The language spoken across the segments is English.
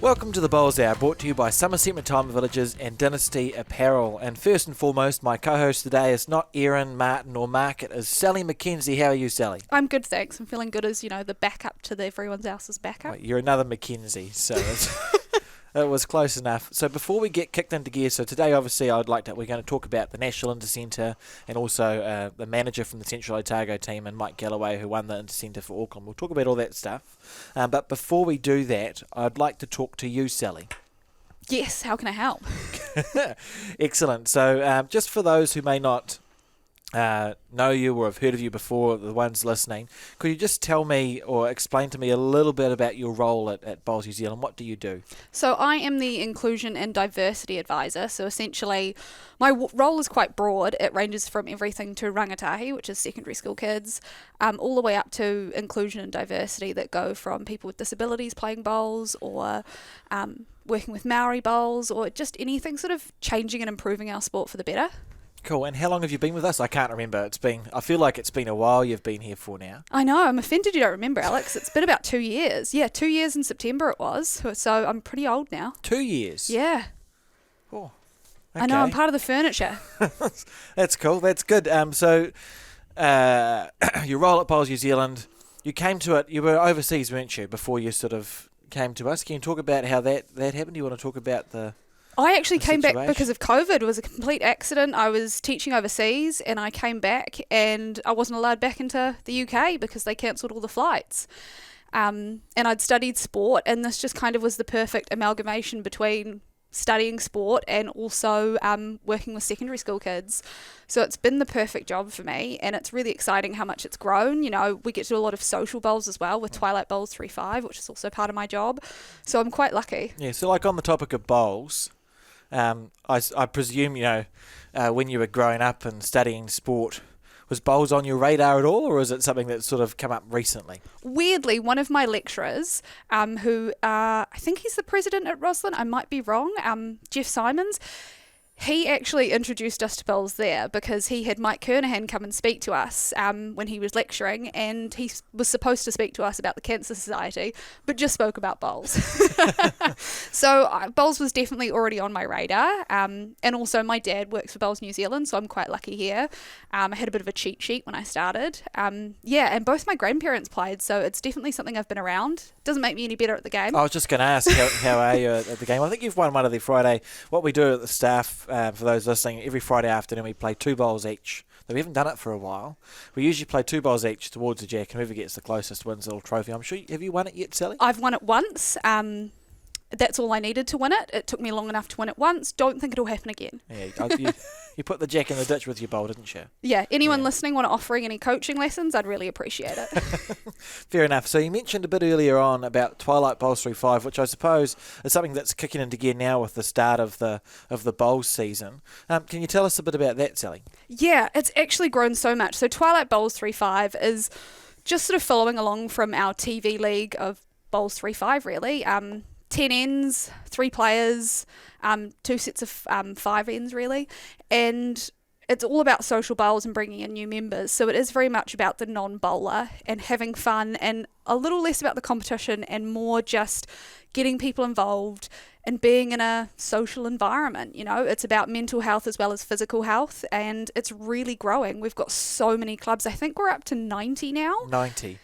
Welcome to the Bowls Hour, brought to you by Somerset Retirement Villages and Dynasty Apparel. And first and foremost, my co-host today is not Erin, Martin or Mark, it is Sally MacKenzie. How are you, Sally? I'm good, thanks. I'm feeling good as, the backup to everyone else's backup. Right, you're another MacKenzie, so it was close enough. So before we get kicked into gear, so today obviously we're going to talk about the National Intercentre and also the manager from the Central Otago team and Mike Galloway, who won the Intercentre for Auckland. We'll talk about all that stuff. But before we do that, I'd like to talk to you, Sally. Yes, how can I help? Excellent. So just for those who may not know you or have heard of you before, the ones listening, could you just tell me or explain to me a little bit about your role at Bowls New Zealand? What do you do? So I am the Inclusion and Diversity Advisor. So essentially my role is quite broad. It ranges from everything to rangatahi, which is secondary school kids, all the way up to inclusion and diversity that go from people with disabilities playing bowls or working with Maori bowls or just anything sort of changing and improving our sport for the better. Cool. And how long have you been with us? I can't remember. I feel like it's been a while you've been here for now. I know. I'm offended you don't remember, Alex. It's been about 2 years. Yeah, 2 years in September it was. So I'm pretty old now. 2 years? Yeah. Oh, okay. I know. I'm part of the furniture. That's cool. That's good. So your role at Bowls New Zealand, you came to it, you were overseas, weren't you, before you sort of came to us? Can you talk about how that happened? Do you want to talk about I actually came back because of COVID. It was a complete accident. I was teaching overseas and I came back and I wasn't allowed back into the UK because they cancelled all the flights. And I'd studied sport, and this just kind of was the perfect amalgamation between studying sport and also working with secondary school kids. So it's been the perfect job for me, and it's really exciting how much it's grown. We get to do a lot of social bowls as well with Twilight Bowls3Five, which is also part of my job. So I'm quite lucky. Yeah, so like on the topic of bowls, I presume, when you were growing up and studying sport, was bowls on your radar at all, or is it something that's sort of come up recently? Weirdly, one of my lecturers, who I think he's the president at Roslyn, I might be wrong, Jeff Simons, he actually introduced us to bowls there because he had Mike Kernahan come and speak to us when he was lecturing, and he was supposed to speak to us about the Cancer Society, but just spoke about bowls. So bowls was definitely already on my radar, and also my dad works for Bowls New Zealand, so I'm quite lucky here. I had a bit of a cheat sheet when I started. And both my grandparents played, so it's definitely something I've been around. Doesn't make me any better at the game. I was just going to ask, how are you at the game? I think you've won one of the Friday. What we do at the staff, for those listening, every Friday afternoon we play 2 bowls each. We haven't done it for a while. We usually play 2 bowls each towards the jack, and whoever gets the closest wins a little trophy. I'm sure. Have you won it yet, Sally? I've won it once. That's all I needed to win it. It took me long enough to win it once. Don't think it'll happen again. Yeah, you put the jack in the ditch with your bowl, didn't you? Yeah. Anyone listening want to offering any coaching lessons? I'd really appreciate it. Fair enough. So you mentioned a bit earlier on about Twilight Bowls3Five, which I suppose is something that's kicking into gear now with the start of the bowls season. Can you tell us a bit about that, Sally? Yeah, it's actually grown so much. So Twilight Bowls3Five is just sort of following along from our TV league of Bowls3Five, really. 10 ends, 3 players, 2 sets of 5 ends really, and it's all about social bowls and bringing in new members. So it is very much about the non-bowler and having fun, and a little less about the competition and more just getting people involved and being in a social environment. It's about mental health as well as physical health, and it's really growing. We've got so many clubs. I think we're up to 90 now. 90.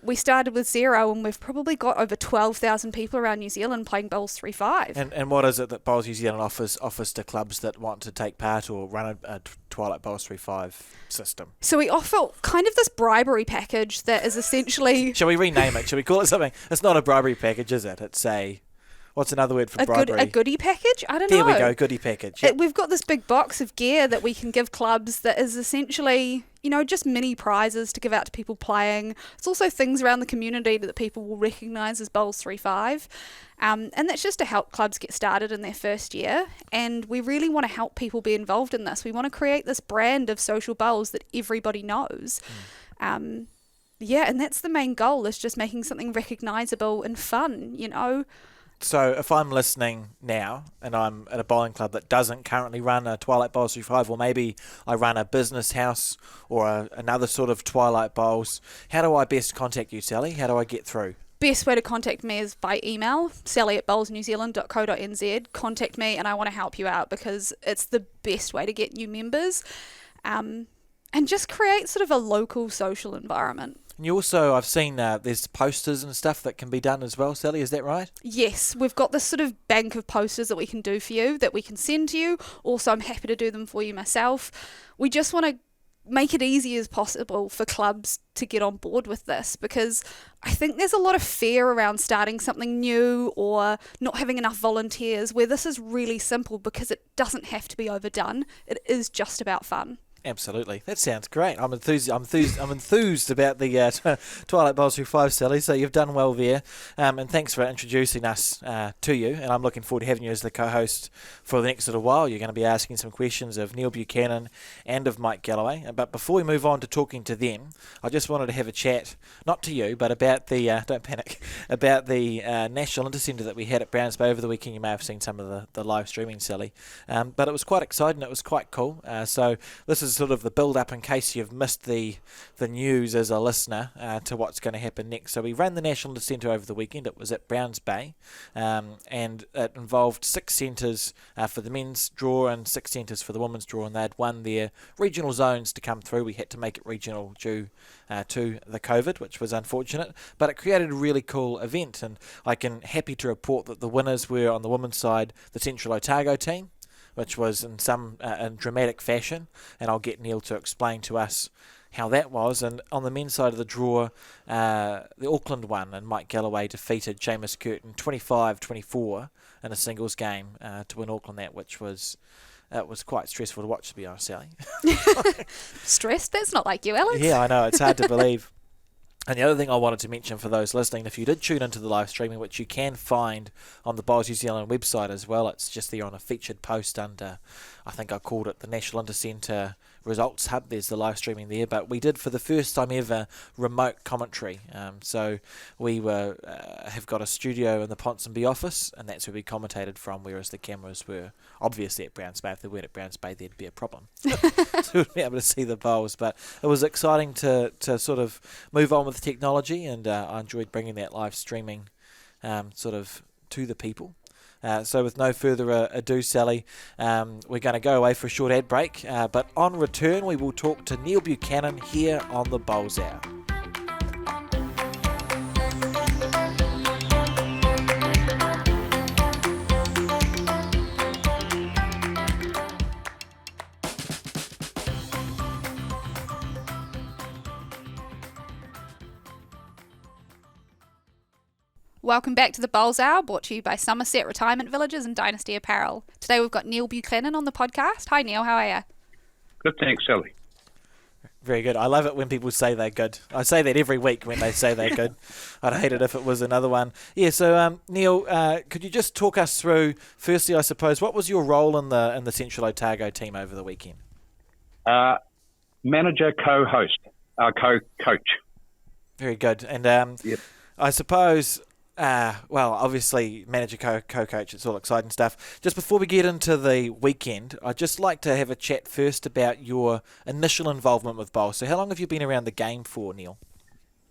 We started with 0 and we've probably got over 12,000 people around New Zealand playing Bowls3Five. And what is it that Bowls New Zealand offers to clubs that want to take part or run a Twilight Bowls3Five system? So we offer kind of this bribery package that is essentially... Shall we rename it? Shall we call it something? It's not a bribery package, is it? It's a... What's another word for bribery? A goodie package? I don't know. There we go, goodie package. Yep. We've got this big box of gear that we can give clubs that is essentially, just mini prizes to give out to people playing. It's also things around the community that people will recognise as Bowls3Five. And that's just to help clubs get started in their first year. And we really want to help people be involved in this. We want to create this brand of social bowls that everybody knows. And that's the main goal, is just making something recognisable and fun, So if I'm listening now and I'm at a bowling club that doesn't currently run a Twilight Bowls3Five, or maybe I run a business house or another sort of Twilight Bowls, how do I best contact you, Sally? How do I get through? best way to contact me is by email, sally@bowlsnewzealand.co.nz. Contact me and I want to help you out because it's the best way to get new members and just create sort of a local social environment. And you also, I've seen there's posters and stuff that can be done as well, Sally, is that right? Yes, we've got this sort of bank of posters that we can do for you, that we can send to you. Also, I'm happy to do them for you myself. We just want to make it easy as possible for clubs to get on board with this because I think there's a lot of fear around starting something new or not having enough volunteers, where this is really simple because it doesn't have to be overdone. It is just about fun. Absolutely. That sounds great. I'm enthused about the Twilight Bowls3Five, Sally, so you've done well there. And thanks for introducing us to you. And I'm looking forward to having you as the co-host for the next little while. You're going to be asking some questions of Neil Buchanan and of Mike Galloway. But before we move on to talking to them, I just wanted to have a chat, not to you, but about the, don't panic, about the National Intercentre that we had at Browns Bay over the weekend. You may have seen some of the live streaming, Sally. But it was quite exciting. It was quite cool. So this is sort of the build-up in case you've missed the news as a listener to what's going to happen next. So we ran the National Intercentre over the weekend. It was at Browns Bay, and it involved 6 centres for the men's draw and 6 centres for the women's draw, and they'd won their regional zones to come through. We had to make it regional due to the COVID, which was unfortunate, but it created a really cool event, and I can happy to report that the winners were, on the women's side, the Central Otago team, which was in dramatic fashion, and I'll get Neil to explain to us how that was. And on the men's side of the draw, the Auckland won, and Mike Galloway defeated Seamus Curtin 25-24 in a singles game to win Auckland that, which was quite stressful to watch, to be honest, Sally. Stressed? That's not like you, Alex. Yeah, I know, it's hard to believe. And the other thing I wanted to mention for those listening, if you did tune into the live streaming, which you can find on the Bowls New Zealand website as well, it's just there on a featured post under, I think I called it the National Intercentre Results Hub. There's the live streaming there, but we did for the first time ever remote commentary. So we have got a studio in the Ponsonby office, and that's where we commentated from, whereas the cameras were obviously at Browns Bay. If they weren't at Browns Bay, there'd be a problem. So we'd be able to see the bowls, but it was exciting to sort of move on with technology, and I enjoyed bringing that live streaming sort of to the people. So with no further ado, Sally, we're going to go away for a short ad break, but on return we will talk to Neil Buchanan here on the Bowls Hour. Welcome back to the Bowls Hour, brought to you by Somerset Retirement Villages and Dynasty Apparel. Today we've got Neil Buchanan on the podcast. Hi Neil, how are you? Good, thanks, Sally. Very good. I love it when people say they're good. I say that every week when they say they're good. I'd hate it if it was another one. Yeah, so Neil, could you just talk us through, firstly, I suppose, what was your role in the Central Otago team over the weekend? Manager, co-host, co-coach. Very good. And Yep. I suppose... well, obviously, manager, co-coach, it's all exciting stuff. Just before we get into the weekend, I'd just like to have a chat first about your initial involvement with bowls. So how long have you been around the game for, Neil?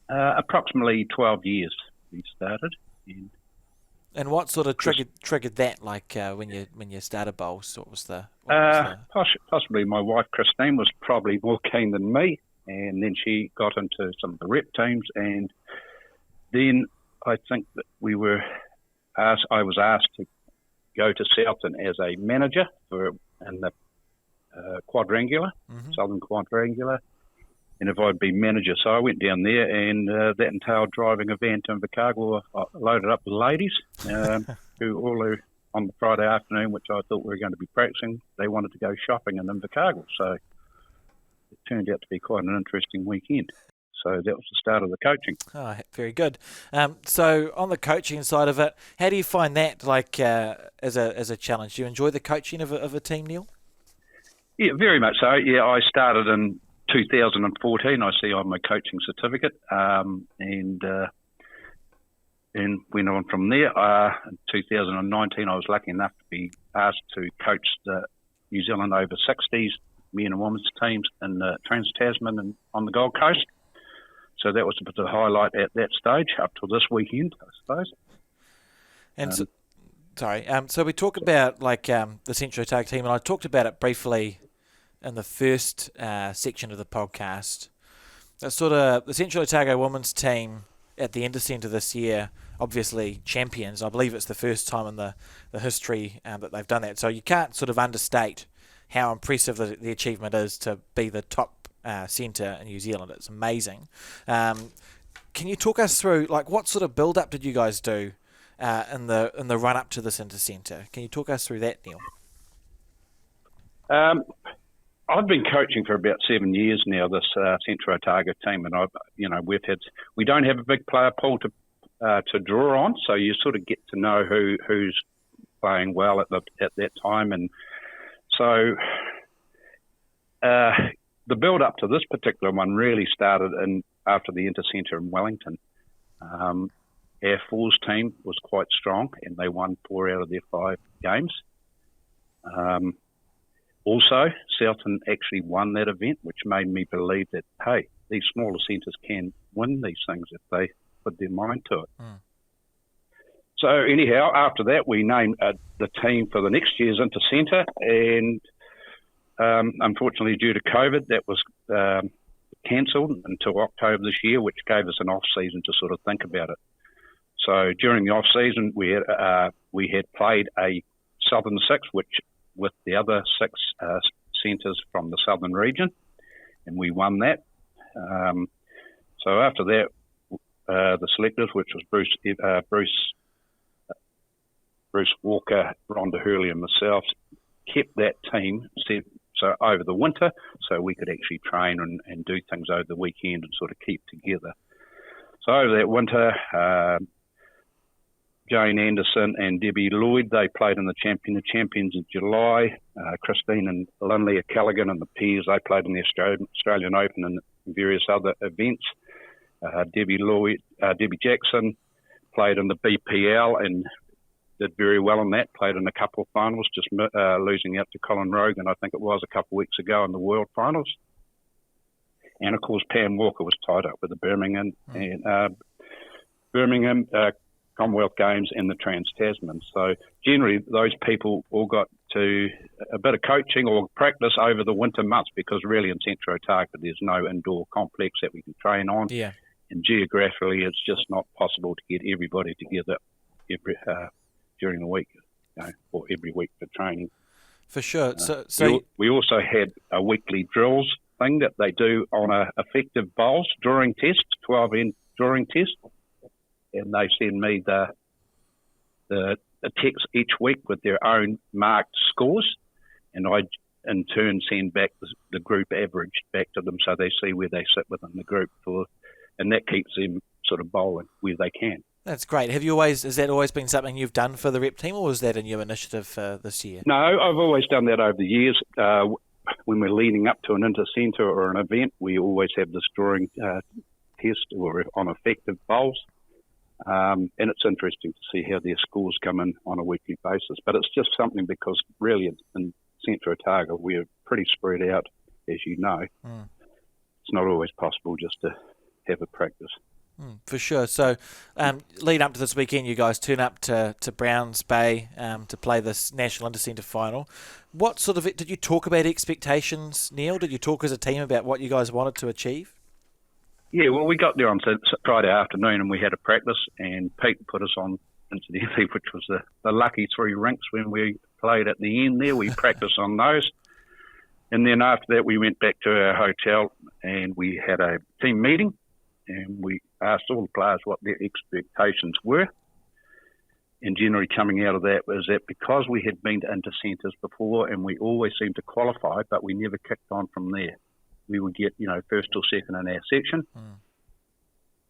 Approximately 12 years we started. And what sort of triggered that, like when you started bowls? What was the... Possibly my wife, Christine, was probably more keen than me, and then she got into some of the rep teams, and then... I think that I was asked to go to Southern as a manager in the quadrangular, Southern Quadrangular, and if I'd be manager. So I went down there, and that entailed driving a van to Invercargill, loaded up with ladies, who all on the Friday afternoon, which I thought we were going to be practicing, they wanted to go shopping in Invercargill. So it turned out to be quite an interesting weekend. So that was the start of the coaching. Oh, very good. So on the coaching side of it, how do you find that like as a challenge? Do you enjoy the coaching of a team, Neil? Yeah, very much so. Yeah, I started in 2014. I see on my coaching certificate, and went on from there. In 2019, I was lucky enough to be asked to coach the New Zealand over 60s men and women's teams in Trans-Tasman and on the Gold Coast. so that was a bit of a highlight at that stage up till this weekend, I suppose. And so we talk about the Central Otago team, and I talked about it briefly in the first section of the podcast. That's sort of the Central Otago women's team at the Intercentre this year, obviously champions. I believe it's the first time in the history that they've done that. So you can't sort of understate how impressive the achievement is to be the top centre in New Zealand. It's amazing. Can you talk us through what sort of build-up did you guys do in the run-up to this Intercentre? Can you talk us through that, Neil? I've been coaching for about 7 years now, this Central Otago team, and we don't have a big player pool to draw on, so you sort of get to know who's playing well at that time, and so the build up to this particular one really started after the Intercentre in Wellington. Our Falls team was quite strong, and they won 4 out of their 5 games. Also, Southern actually won that event, which made me believe that, hey, these smaller centres can win these things if they put their mind to it. Mm. So anyhow, after that, we named the team for the next year's Intercentre, and unfortunately, due to COVID, that was cancelled until October this year, which gave us an off-season to sort of think about it. So during the off-season, we had played a Southern Six, which with the other 6 centres from the Southern region, and we won that. So after that, the selectors, which was Bruce Walker, Rhonda Hurley and myself, kept that team so over the winter, so we could actually train and do things over the weekend and sort of keep together. So over that winter, Jane Anderson and Debbie Lloyd, they played in the Champions in July. Christine and Lynley Callaghan and the Peers, they played in the Australian Open and various other events. Debbie Jackson played in the BPL and did very well in that, played in a couple of finals, just losing out to Colin Rogan, I think it was, a couple of weeks ago in the World Finals. And, of course, Pam Walker was tied up with the Birmingham Commonwealth Games and the Trans-Tasman. So generally those people all got to a bit of coaching or practice over the winter months, because really in Central Otago there's no indoor complex that we can train on. Yeah. And geographically it's just not possible to get everybody together during the week, or every week for training. For sure. So we also had a weekly drills thing that they do on a effective bowls drawing test, 12-end drawing test. And they send me the text each week with their own marked scores, and I in turn send back the group average back to them, so they see where they sit within the group, and that keeps them sort of bowling where they can. That's great. Has that always been something you've done for the rep team, or was that a new initiative this year? No, I've always done that over the years. When we're leading up to an Intercentre or an event, we always have this drawing test or on effective bowls. And it's interesting to see how their scores come in on a weekly basis. But it's just something because really in Central Otago we're pretty spread out, as you know. Mm. It's not always possible just to have a practice. For sure. So lead up to this weekend, you guys turn up to Browns Bay to play this National Intercentre final. What sort of did you talk about expectations, Neil? Did you talk as a team about what you guys wanted to achieve? Yeah, well, we got there on Friday afternoon and we had a practice, and Pete put us on, incidentally, which was the lucky 3 rinks when we played at the end there. We practiced on those. And then after that, we went back to our hotel and we had a team meeting, and we asked all the players what their expectations were. And generally coming out of that was that because we had been to Intercentres before and we always seemed to qualify, but we never kicked on from there. We would get, first or second in our section. Mm.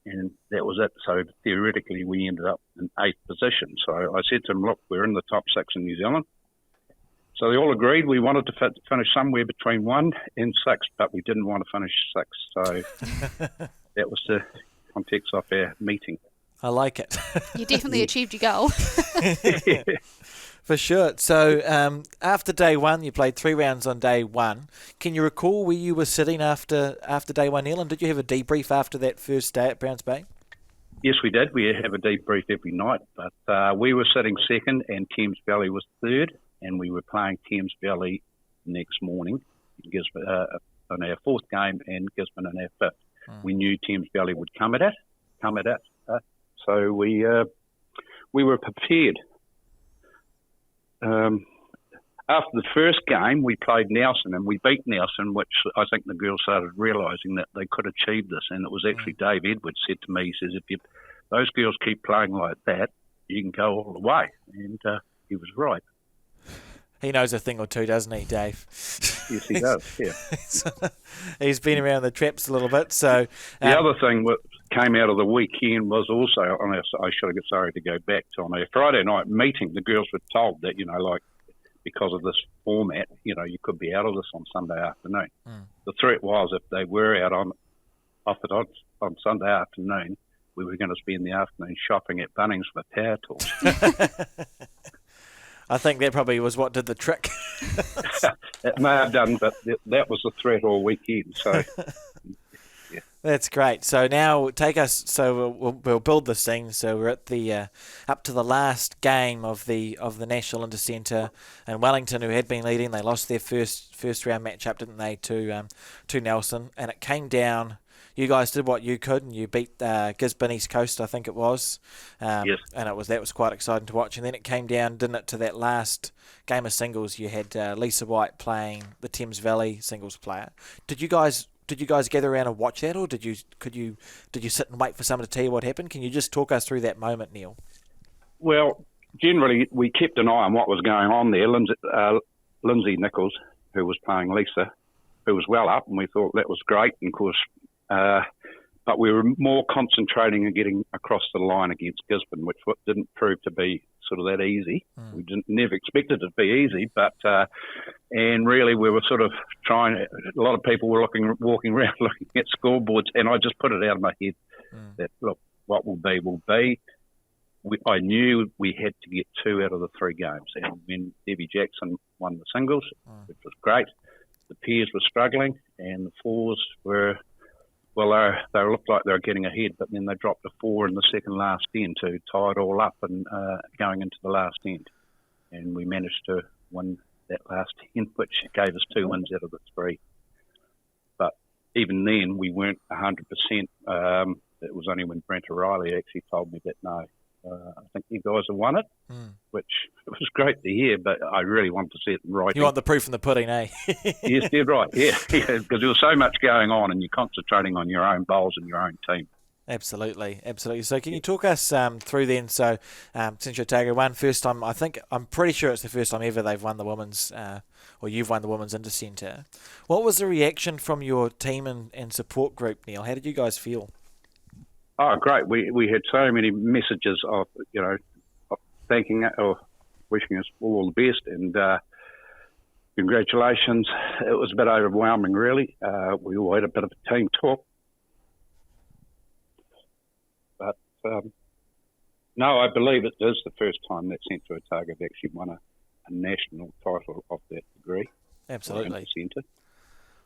And that was it. So theoretically, we ended up in 8th position. So I said to them, look, we're in the top 6 in New Zealand. So they all agreed we wanted to finish somewhere between 1 and 6, but we didn't want to finish 6. So that was the context of our meeting. I like it. You definitely achieved your goal. Yeah. For sure. So after day one, you played 3 rounds on day one. Can you recall where you were sitting after day one, Neil? And did you have a debrief after that first day at Browns Bay? Yes, we did. We have a debrief every night, but we were sitting second and Thames Valley was third, and we were playing Thames Valley next morning in our fourth game and Gisborne in our fifth. We knew Thames Valley would come at it, so we were prepared. After the first game, we played Nelson and we beat Nelson, which I think the girls started realising that they could achieve this. And it was actually Dave Edwards said to me, he says, if those girls keep playing like that, you can go all the way. And he was right. He knows a thing or two, doesn't he, Dave? Yes, he does, yeah. He's been around the traps a little bit. So the other thing that came out of the weekend was also, I should have sorry to go back to, on our Friday night meeting, the girls were told that, because of this format, you could be out of this on Sunday afternoon. The threat was if they were out on Sunday afternoon, we were going to spend the afternoon shopping at Bunnings for power tools. I think that probably was what did the trick. It may have done, but that was the threat all weekend. So, yeah. That's great. So now take us. So we'll build this thing. So we're at the up to the last game of the National Intercentre, and Wellington, who had been leading, they lost their first round match up, didn't they, to Nelson, and it came down. You guys did what you could, and you beat Gisborne East Coast, I think it was. Yes. And that was quite exciting to watch. And then it came down, didn't it, to that last game of singles. You had Lisa White playing the Thames Valley singles player. Did you guys gather around and watch that, or did you sit and wait for someone to tell you what happened? Can you just talk us through that moment, Neil? Well, generally we kept an eye on what was going on there. Lindsay Nichols, who was playing Lisa, who was well up, and we thought that was great. And of course, but we were more concentrating on getting across the line against Gisborne, which didn't prove to be sort of that easy. We never expected it to be easy, but and really we were sort of trying. A lot of people were walking around looking at scoreboards, and I just put it out of my head that look, what will be will be. I knew we had to get 2 out of the 3 games, and when Debbie Jackson won the singles, which was great, the pairs were struggling, and the fours were. Well, they looked like they were getting ahead, but then they dropped a 4 in the second last end to tie it all up and going into the last end. And we managed to win that last end, which gave us 2 wins out of the 3. But even then, we weren't 100%. It was only when Brent O'Reilly actually told me that, no, I think you guys have won it, which it was great to hear, but I really wanted to see it in writing. You want the proof in the pudding, eh? Yes, dead right, yeah, because there was so much going on and you're concentrating on your own bowls and your own team. Absolutely. So can you talk us through then? So Central Otago won first time, I'm pretty sure it's the first time ever they've won the women's, or you've won the women's Intercentre. What was the reaction from your team and support group, Neil? How did you guys feel? Oh, great. We had so many messages of, thanking or wishing us all the best and congratulations. It was a bit overwhelming, really. We all had a bit of a team talk. But, no, I believe it is the first time that Central Otago have actually won a national title of that degree. Absolutely.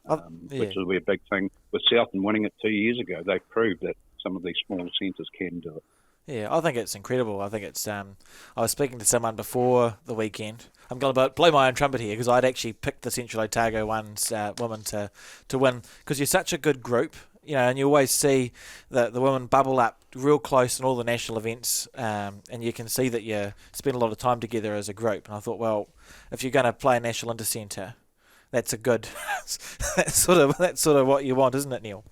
Which will be a big thing. With Southern winning it 2 years ago, they proved that some of these smaller centres can do it. Yeah, I think it's incredible. I think it's. I was speaking to someone before the weekend. I'm going to blow my own trumpet here because I'd actually picked the Central Otago women to win because you're such a good group, and you always see the women bubble up real close in all the national events, and you can see that you spend a lot of time together as a group. And I thought, well, if you're going to play a National Intercentre, that's a good. that's sort of what you want, isn't it, Neil?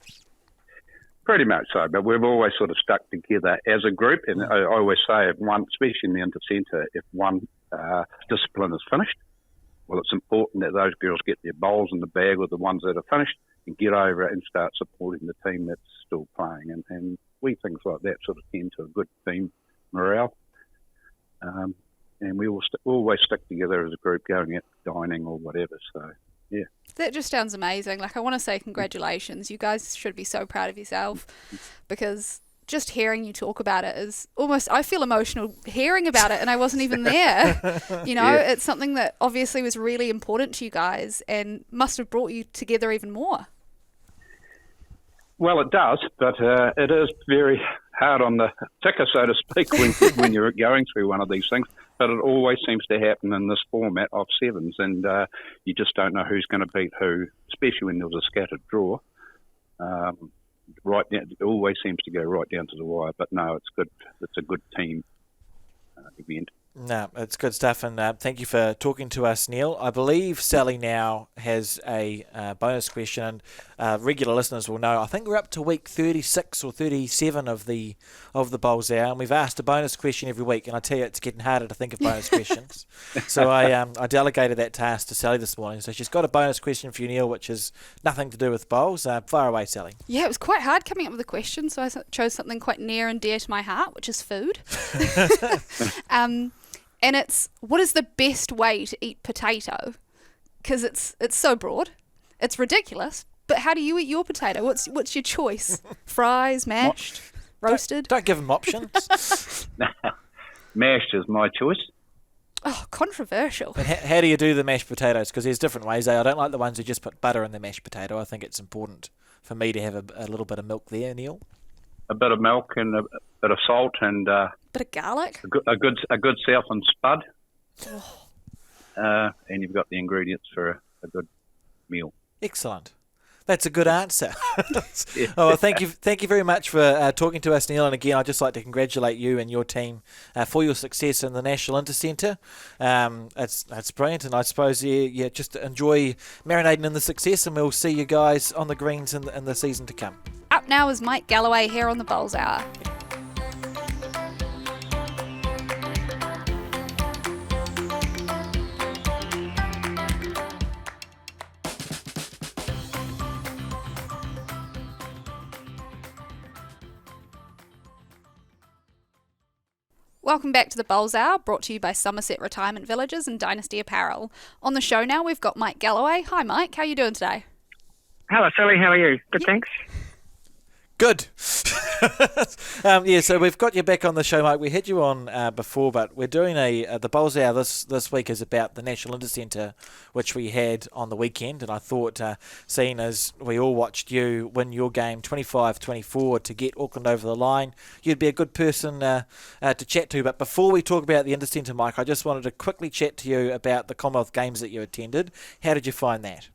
Pretty much so, but we've always sort of stuck together as a group, and I always say, if one, especially in the Intercentre, if one discipline is finished, well, it's important that those girls get their bowls in the bag with the ones that are finished and get over it and start supporting the team that's still playing, and we things like that sort of tend to a good team morale, and we will always stick together as a group going out dining or whatever, so yeah. That just sounds amazing. Like, I want to say congratulations. You guys should be so proud of yourself because just hearing you talk about it is almost, I feel emotional hearing about it, and I wasn't even there. It's something that obviously was really important to you guys and must have brought you together even more. Well, it does, but it is very hard on the ticker, so to speak, when you're going through one of these things. But it always seems to happen in this format of sevens, and you just don't know who's going to beat who, especially when there's a scattered draw. Right down, it always seems to go right down to the wire. But no, it's good. It's a good team event. No, it's good stuff, and thank you for talking to us, Neil. I believe Sally now has a bonus question, and regular listeners will know. I think we're up to week 36 or 37 of the Bowls Hour, and we've asked a bonus question every week. And I tell you, it's getting harder to think of bonus questions. So I delegated that task to Sally this morning. So she's got a bonus question for you, Neil, which is nothing to do with bowls. Fire away, Sally. Yeah, it was quite hard coming up with a question, so I chose something quite near and dear to my heart, which is food. And it's, what is the best way to eat potato? Because it's so broad. It's ridiculous. But how do you eat your potato? What's your choice? Fries, mashed, roasted? Don't give them options. Mashed is my choice. Oh, controversial. And how do you do the mashed potatoes? Because there's different ways. I don't like the ones who just put butter in the mashed potato. I think it's important for me to have a little bit of milk there, Neil. A bit of milk and a bit of salt and bit of garlic. A good south and spud. And you've got the ingredients for a good meal. Excellent. That's a good answer. Oh, well, thank you very much for talking to us, Neil. And again, I'd just like to congratulate you and your team for your success in the National Intercentre. It's brilliant, and I suppose just enjoy marinating in the success, and we'll see you guys on the greens in the season to come. Up now is Mike Galloway here on the Bowls Hour. Welcome back to the Bowls Hour, brought to you by Somerset Retirement Villages and Dynasty Apparel. On the show now, we've got Mike Galloway. Hi, Mike. How are you doing today? Hello, Sally. How are you? Good, thanks. Good. So we've got you back on the show, Mike. We had you on before, but we're doing the Bowls Hour this week is about the National Intercentre, which we had on the weekend, and I thought, seeing as we all watched you win your game 25-24 to get Auckland over the line, you'd be a good person to chat to. But before we talk about the Intercentre, Mike, I just wanted to quickly chat to you about the Commonwealth Games that you attended. How did you find that?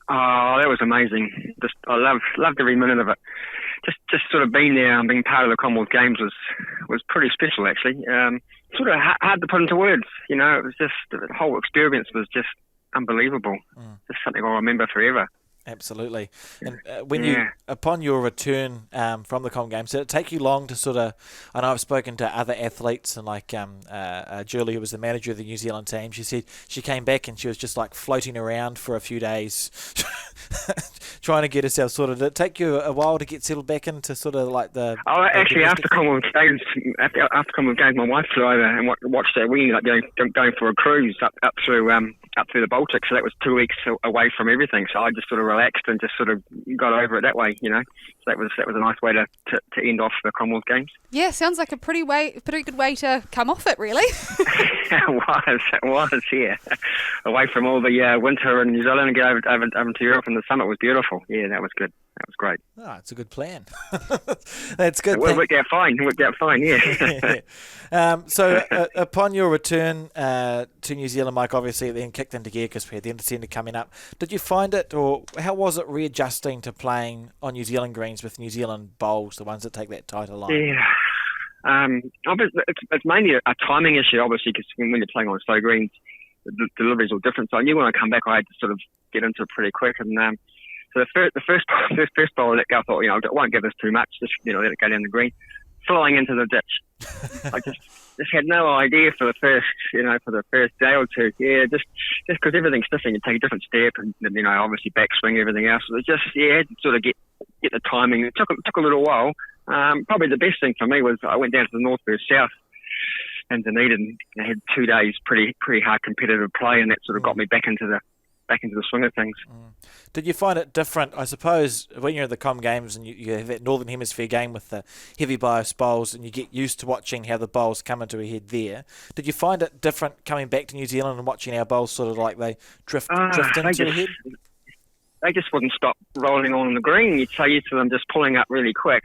Oh, that was amazing. I loved every minute of it. Just sort of being there and being part of the Commonwealth Games was pretty special, actually. Sort of hard to put into words. It was just, the whole experience was just unbelievable. Just something I'll remember forever. Absolutely. And upon your return from the Com Games, did it take you long to sort of, I know I've spoken to other athletes, and like Julie, who was the manager of the New Zealand team, she said she came back and she was just like floating around for a few days trying to get herself sorted. Did it take you a while to get settled back into sort of like the... Oh, actually, after Commonwealth Games, my wife flew over and watched that. We ended up going for a cruise up through the Baltic, so that was 2 weeks away from everything. So I just sort of relaxed and just sort of got over it that way, So that was a nice way to end off the Commonwealth Games. Yeah, sounds like a pretty good way to come off it, really. It was, yeah. Away from all the winter in New Zealand and get over to Europe in the summer. It was beautiful. Yeah, that was good. That was great. Oh, it's a good plan. That's good. It worked out fine. Yeah. So upon your return to New Zealand, Mike, obviously it then kicked into gear because we had the Intercentre coming up. Did you find it, or how was it readjusting to playing on New Zealand greens with New Zealand bowls, the ones that take that tighter line? Yeah. It's mainly a timing issue, obviously, because when you're playing on slow greens, the delivery's all different. So I knew when I come back, I had to sort of get into it pretty quick. And so the first bowl I let go, I thought, I won't give this too much. Just let it go down the green, flying into the ditch. I just had no idea for the first day or two. Yeah, just because everything's different, you take a different step, and obviously backswing, everything else. So it just had to sort of get the timing. It took a little while. Probably the best thing for me was I went down to the north versus south in Dunedin, and I had 2 days pretty hard competitive play, and that sort of got me back into back into the swing of things. Did you find it different, I suppose, when you're at the Com Games and you have that Northern Hemisphere game with the heavy bias bowls and you get used to watching how the bowls come into a head there? Did you find it different coming back to New Zealand and watching our bowls sort of like they drift into a head? They just wouldn't stop rolling on the green. You'd so used to them just pulling up really quick.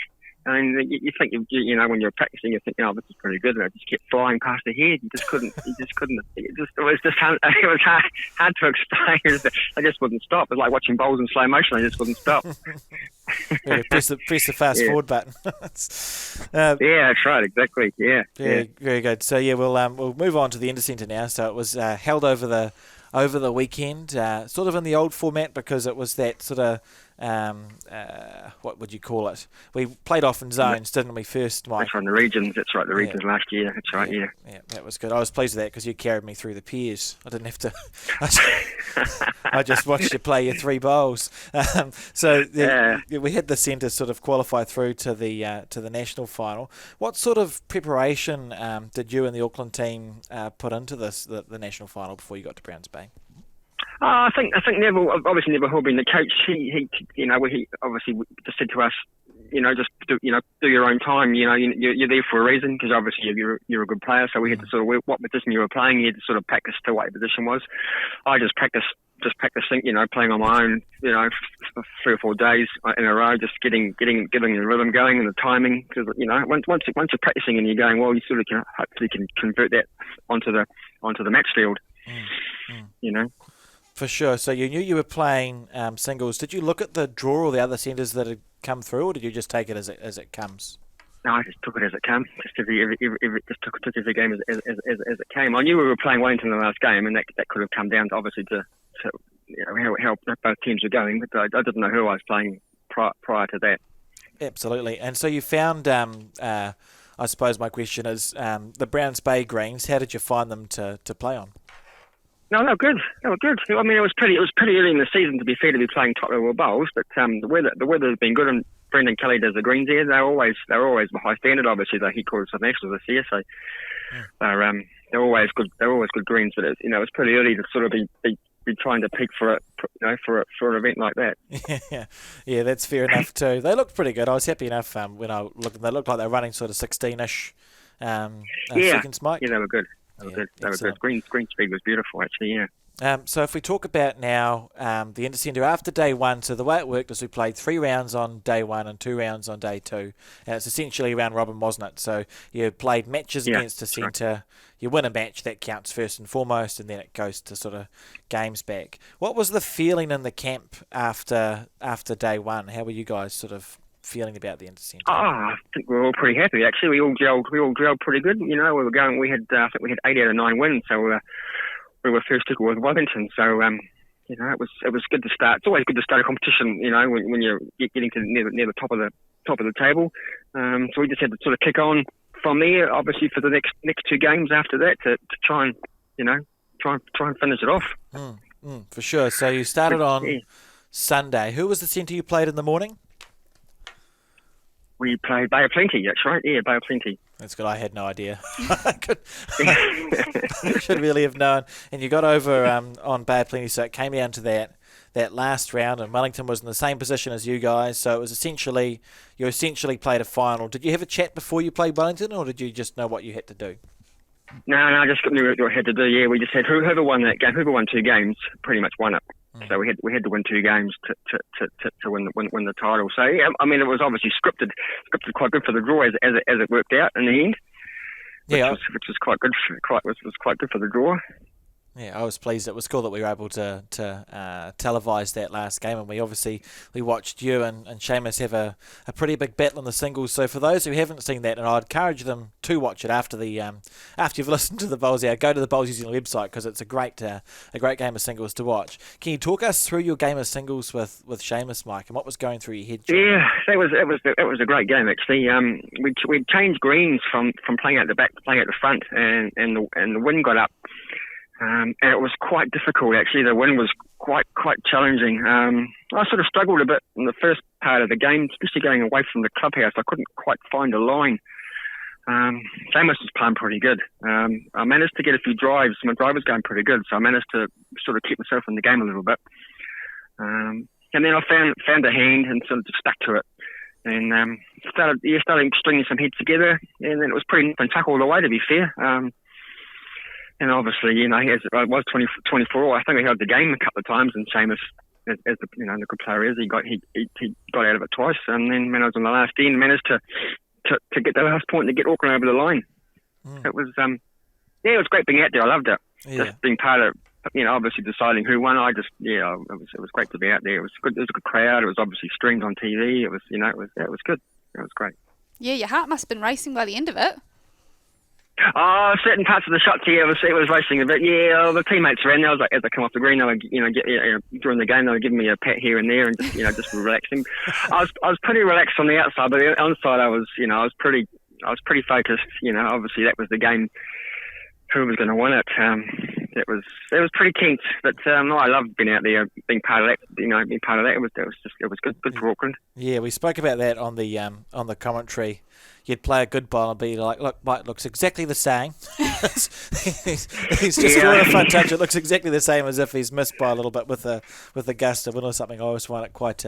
And you think, when you're practicing, you think, this is pretty good. And it just kept flying past the head. You just couldn't. It was hard to explain. They just wouldn't stop. It was like watching bowls in slow motion. They just wouldn't stop. Press the fast forward button. Yeah, that's right. Exactly. Yeah. Very good. So we'll move on to the Intercentre now. So it was held over the weekend, sort of in the old format because it was that sort of. What would you call it? We played off in zones, didn't we, first, Mike? That's right, the regions. That's right, the regions last year. That's right, yeah. Yeah, that was good. I was pleased with that because you carried me through the piers. I didn't have to... I just watched you play your 3 bowls. We had the centre sort of qualify through to the national final. What sort of preparation did you and the Auckland team put into the national final before you got to Browns Bay? I think Neville, obviously Neville Hill being the coach, he obviously just said to us, just do your own time. You're there for a reason because obviously you're a good player. So we had to sort of what position you were playing. You had to sort of practice to what your position was. I just practicing, playing on my own, for 3 or 4 days in a row, just getting the rhythm going and the timing. Because once you're practicing and you're going well, you sort of hopefully can convert that onto the match field. For sure. So you knew you were playing singles. Did you look at the draw or the other centres that had come through, or did you just take it as it comes? No, I just took it as it came. Just took every game as it came. I knew we were playing Wellington in the last game, and that could have come down to obviously to how both teams were going. But I didn't know who I was playing prior to that. Absolutely. And so you found. I suppose my question is the Browns Bay Greens. How did you find them to play on? No, they were good. I mean, it was pretty early in the season to be fair to be playing top level bowls, but the weather's been good, and Brendan Kelly does the greens there. They're always high standard. Obviously, the headquarters of Nationals this year, so they're always good. They're always good greens, but it's pretty early to sort of be trying to peak for an event like that. Yeah, that's fair enough too. They looked pretty good. I was happy enough when I looked. They looked like they were running sort of 16ish seconds, Mike. Yeah, they were good. They were good. Green speed was beautiful, actually, yeah. So if we talk about now the Intercentre after day 1, so the way it worked is we played 3 rounds on day 1 and 2 rounds on day 2. And it's essentially round robin, wasn't it? So you played matches against the centre. Right. You win a match, that counts first and foremost, and then it goes to sort of games back. What was the feeling in the camp after day 1? How were you guys sort of feeling about the Intercentre? I think we were all pretty happy actually. We all gelled pretty good. We were going. We had I think we had 8 out of 9 wins, so we were first equal with Wellington. So it was good to start. It's always good to start a competition. When you're getting to near the top of the table. So we just had to sort of kick on from there. Obviously for the next 2 games after that to try and finish it off. For sure. So you started on Sunday. Who was the centre you played in the morning? We played Bay of Plenty, that's right. Yeah, Bay of Plenty. That's good. I had no idea. I should really have known. And you got over on Bay of Plenty, so it came down to that last round, and Wellington was in the same position as you guys. So it was you essentially played a final. Did you have a chat before you played Wellington, or did you just know what you had to do? No, I just knew what we had to do. Yeah, we just had whoever won that game, whoever won 2 games, pretty much won it. So we had to win 2 games to win the title. So yeah, I mean it was obviously scripted quite good for the draw as it worked out in the end. Which was quite good. Was quite good for the draw. Yeah, I was pleased. It was cool that we were able to televise that last game, and we watched you and Seamus have a pretty big battle in the singles. So for those who haven't seen that, and I'd encourage them to watch it after you've listened to the Bowls Hour, go to the Bowls New Zealand website because it's a great game of singles to watch. Can you talk us through your game of singles with Seamus, Mike, and what was going through your head? John? Yeah, it was a great game actually. We changed greens from playing out the back to playing out the front, and the wind got up. And it was quite difficult actually. The wind was quite challenging. I sort of struggled a bit in the first part of the game, especially going away from the clubhouse. I couldn't quite find a line. Jameis was playing pretty good. I managed to get a few drives. My drive was going pretty good, so I managed to sort of keep myself in the game a little bit. And then I found a hand and sort of just stuck to it. And started stringing some heads together, and then it was pretty nip and tuck all the way, to be fair. And obviously, as I was 24, I think I held the game a couple of times, and Seamus, as the the good player is, he got out of it twice. And then when I was on the last end, managed to get the last point to get Auckland over the line. It was it was great being out there. I loved it. Yeah. Just being part of, obviously deciding who won. It was great to be out there. It was good. It was a good crowd. It was obviously streamed on TV. It was it was good. It was great. Yeah, your heart must have been racing by the end of it. Oh, certain parts of the shots, it was racing a bit. Yeah, the teammates around there, as I come off the green, they were, during the game, they were giving me a pat here and there, and just relaxing. I was pretty relaxed on the outside, but on the inside, I was pretty focused. Obviously that was the game. Who was going to win it? It was pretty tense, but no, I loved being out there, being part of that. Being part of that. It was good for Auckland. Yeah, we spoke about that on the commentary. You'd play a good ball and be like, look, Mike looks exactly the same. he's just scored a front touch. It looks exactly the same as if he's missed by a little bit with a gust to win or something. I always find it quite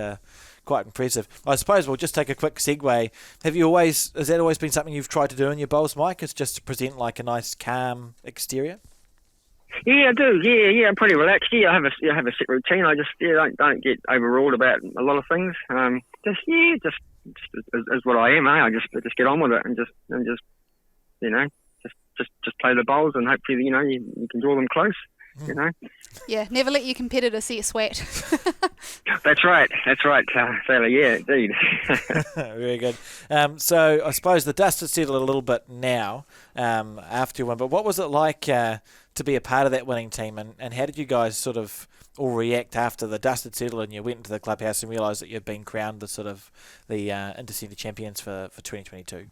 impressive. I suppose we'll just take a quick segue. Has that always been something you've tried to do in your bowls, Mike? Is just to present like a nice, calm exterior? Yeah, I do. Yeah, I'm pretty relaxed. Yeah, I have a set routine. I just don't get overruled about a lot of things. Just as what I am. I just get on with it and just play the bowls, and hopefully you can draw them close. Yeah, never let your competitor see you sweat. That's right, Sally. Yeah, indeed. Very good. So I suppose the dust has settled a little bit now after you won, but what was it like to be a part of that winning team, and how did you guys sort of all react after the dust had settled and you went into the clubhouse and realised that you'd been crowned the Intercentre champions for 2022?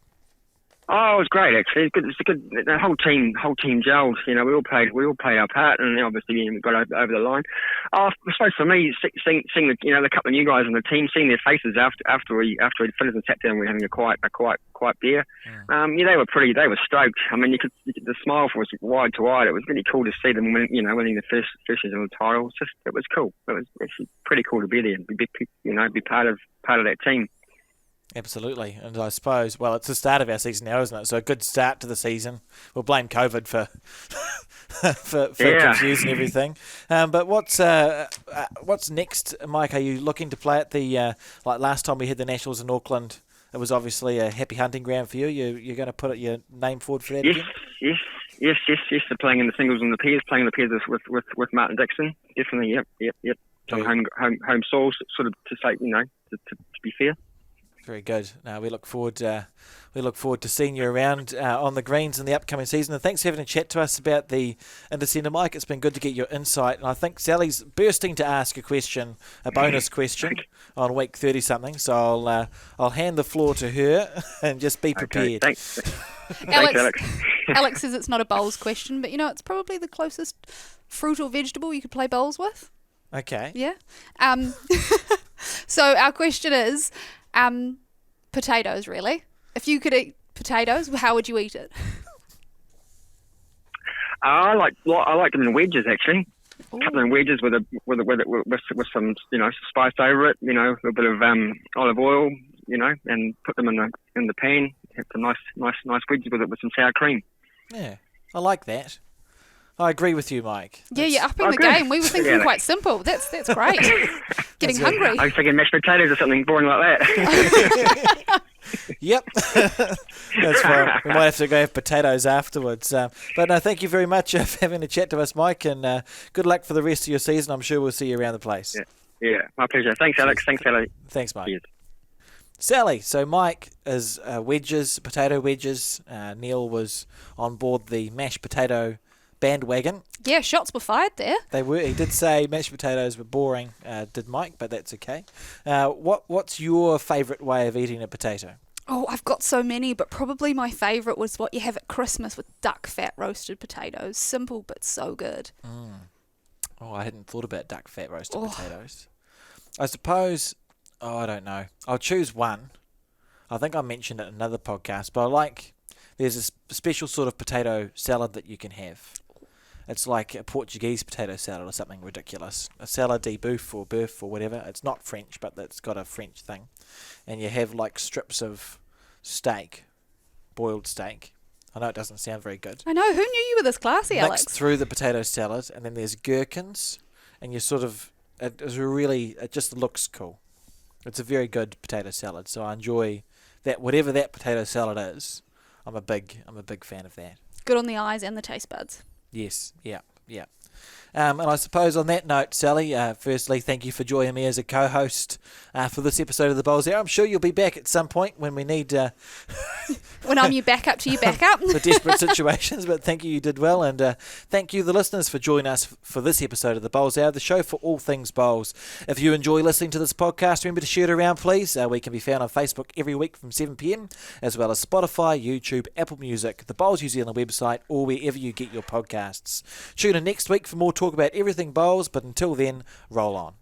Oh, it was great actually. It's good. The whole team gelled. We all played our part, and obviously we got over the line. I suppose for me, seeing the couple of new guys on the team, seeing their faces after we finished and sat down, we were having a quiet beer. They were stoked. I mean, the smile was wide to wide. It was really cool to see them winning the first regional title. It was cool. It was actually pretty cool to be there and be part of that team. Absolutely, and I suppose, well, it's the start of our season now, isn't it? So a good start to the season. We'll blame COVID for confusing everything. But what's next, Mike? Are you looking to play at the like last time we had the Nationals in Auckland? It was obviously a happy hunting ground for you. You're going to put your name forward for that again? Yes. They're playing in the singles and the pairs, with Martin Dixon. Definitely, yep. Some home soil, sort of to say, to be fair. Very good. Now we look forward to seeing you around on the greens in the upcoming season. And thanks for having a chat to us about the Intercentre, Mike. It's been good to get your insight. And I think Sally's bursting to ask a bonus question on week 30 something. So I'll hand the floor to her and just be prepared. Okay, thanks. Alex says it's not a bowls question, but it's probably the closest fruit or vegetable you could play bowls with. Okay. Yeah. So our question is. Potatoes, really. If you could eat potatoes, how would you eat it? I like them in wedges, actually. Ooh. Cut them in wedges with some spice over it. A little bit of olive oil. And put them in the pan. Have some nice wedges with it with some sour cream. Yeah, I like that. I agree with you, Mike. Yeah, you're upping the game. We were thinking quite simple. That's great. Getting hungry. I was thinking mashed potatoes or something boring like that. Yep. That's fine. We might have to go have potatoes afterwards. But no, thank you very much for having a chat to us, Mike, and good luck for the rest of your season. I'm sure we'll see you around the place. Yeah, my pleasure. Thanks, Alex. Thanks, Sally. Thanks, Mike. Cheers. Sally, so Mike is potato wedges. Neil was on board the mashed potato bandwagon. Yeah, shots were fired there. They were. He did say mashed potatoes were boring, did Mike, but that's okay. What's your favourite way of eating a potato? Oh, I've got so many, but probably my favourite was what you have at Christmas with duck fat roasted potatoes. Simple, but so good. Oh, I hadn't thought about duck fat roasted potatoes. I suppose, I don't know. I'll choose one. I think I mentioned it in another podcast, but I like there's a special sort of potato salad that you can have. It's like a Portuguese potato salad or something ridiculous. A salad de boeuf or boeuf or whatever. It's not French, but it's got a French thing. And you have like strips of steak, boiled steak. I know it doesn't sound very good. I know. Who knew you were this classy, Alex? Mixed through the potato salad, and then there's gherkins, and you sort of, it just looks cool. It's a very good potato salad, so I enjoy that. Whatever that potato salad is, I'm a big fan of that. Good on the eyes and the taste buds. Yes, yeah. And I suppose on that note, Sally, firstly, thank you for joining me as a co-host for this episode of the Bowls Hour. I'm sure you'll be back at some point when we need... when I'm your backup to your backup. for desperate situations, but thank you did well. And thank you, the listeners, for joining us for this episode of the Bowls Hour, the show for all things bowls. If you enjoy listening to this podcast, remember to share it around, please. We can be found on Facebook every week from 7 p.m, as well as Spotify, YouTube, Apple Music, the Bowls New Zealand website, or wherever you get your podcasts. Tune in next week for more talk about everything bowls, but until then, roll on.